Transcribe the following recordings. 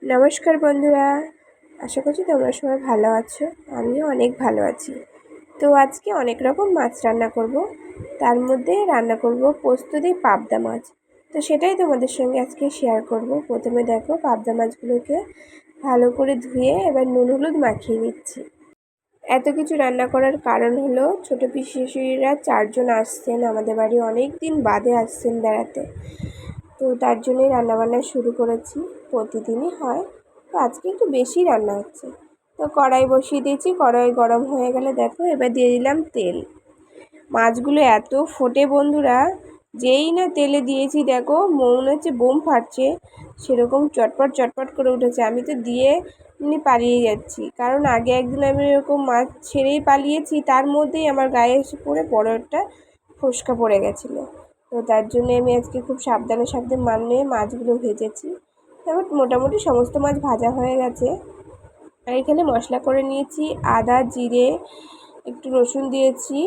নমস্কার বন্ধুরা, আশা করছি তোমরা সবাই ভালো আছো। আমিও অনেক ভালো আছি। তো আজকে অনেক রকম মাছ রান্না করব, তার মধ্যে রান্না করব পোস্ত দিয়ে পাবদা মাছ। তো সেটাই তোমাদের সঙ্গে আজকে শেয়ার করব। প্রথমে দেখো, পাবদা মাছগুলোকে ভালো করে ধুয়ে এবার নুন হলুদ মাখিয়ে নিচ্ছি। এত কিছু রান্না করার কারণ হলো, ছোটো পিসি শাশুড়িরা 4 জন আসছেন আমাদের বাড়ি, অনেক দিন বাদে আসছেন বেড়াতে। তো তার জন্যই রান্নাবান্না শুরু করেছি। প্রতিদিনই হয়, তো আজকে একটু বেশি রান্না হচ্ছে। তো কড়াই বসিয়ে দিয়েছি, কড়াই গরম হয়ে গেলে দেখো এবার দিয়ে দিলাম তেল। মাছগুলো এত ফোটে বন্ধুরা, যেই না তেলে দিয়েছি দেখো মনে হচ্ছে বোম ফাটছে, সেরকম চটপট চটপট করে উঠেছে। আমি তো দিয়ে এমনি পালিয়ে যাচ্ছি, কারণ আগে একদিন আমি এরকম মাছ ছেড়েই পালিয়েছি, তার মধ্যেই আমার গায়ে এসে পড়ে বড় একটা ফোসকা পড়ে গেছিলো। তো তার জন্য আমি আজকে খুব সাবধানে সাবধানে মাছগুলো ভেজেছি। তারপর মোটামুটি সমস্ত মাছ ভাজা হয়ে গেছে। আর এখানে মশলা করে নিয়েছি, আদা জিরে একটু রসুন দিয়েছি,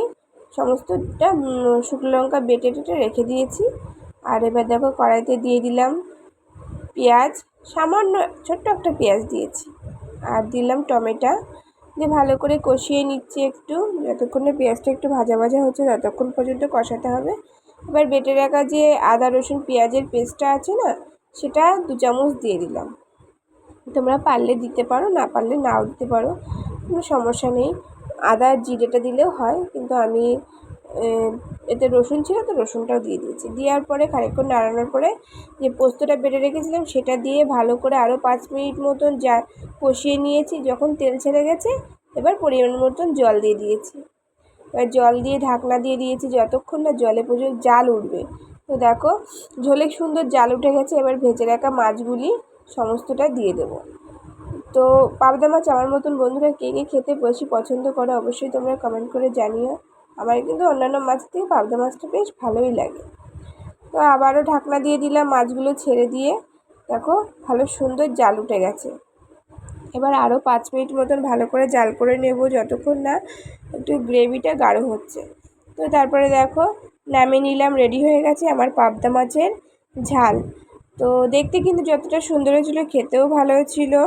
সমস্তটা শুকনো লঙ্কা বেটে টেটে রেখে দিয়েছি। আর এবার দেখো কড়াইতে দিয়ে দিলাম পেঁয়াজ, সামান্য ছোট্ট একটা পেঁয়াজ দিয়েছি, আর দিলাম টমেটো দিয়ে ভালো করে কষিয়ে নিচ্ছি একটু, যতক্ষণে পেঁয়াজটা একটু ভাজা ভাজা হচ্ছে ততক্ষণ পর্যন্ত কষাতে হবে। এবার বেটে রাখা যে আদা রসুন পেঁয়াজের পেস্টটা আছে না, সেটা 2 চামচ দিয়ে দিলাম। তোমরা পারলে দিতে পারো, না পারলে নাও দিতে পারো, কোনো সমস্যা নেই। আদা জিরেটা দিলেও হয়, কিন্তু আমি এতে রসুন ছিল তো রসুনটাও দিয়ে দিয়েছি। দেওয়ার পরে খানিকক্ষণ নাড়ানোর পরে যে পোস্তটা বেটে রেখেছিলাম সেটা দিয়ে ভালো করে আরও 5 মিনিট মতন যা কষিয়ে নিয়েছি। যখন তেল ছেড়ে গেছে এবার পরিমাণ মতন জল দিয়ে দিয়েছি। এবার জল দিয়ে ঢাকনা দিয়ে দিয়েছি যতক্ষণ না জলে পর্যন্ত জাল উঠবে। তো দেখো ঝোলে সুন্দর জাল উঠে গেছে। এবার ভেজে রাখা মাছগুলি সমস্তটা দিয়ে দেবো। তো পাবদা মাছ আমার মতন বন্ধুরা কে কে খেতে বেশি পছন্দ করে অবশ্যই তোমরা কমেন্ট করে জানিও। আমার কিন্তু অন্যান্য মাছ থেকে পাবদা মাছটা বেশ ভালোই লাগে। তো আবারও ঢাকনা দিয়ে দিলাম, মাছগুলো ছেড়ে দিয়ে দেখো ভালো সুন্দর জাল উঠে গেছে। এবার আরও 5 মিনিট মতন ভালো করে জাল করে নেব, যতক্ষণ না একটু গ্রেভিটা গাঢ় হচ্ছে। তো তারপরে দেখো নামিয়ে নিলাম, রেডি হয়ে গেছে আমার পাবদা মাছের ঝাল। তো দেখতে কিন্তু যতটা সুন্দর হয়েছিলো খেতেও ভালো হয়েছিলো।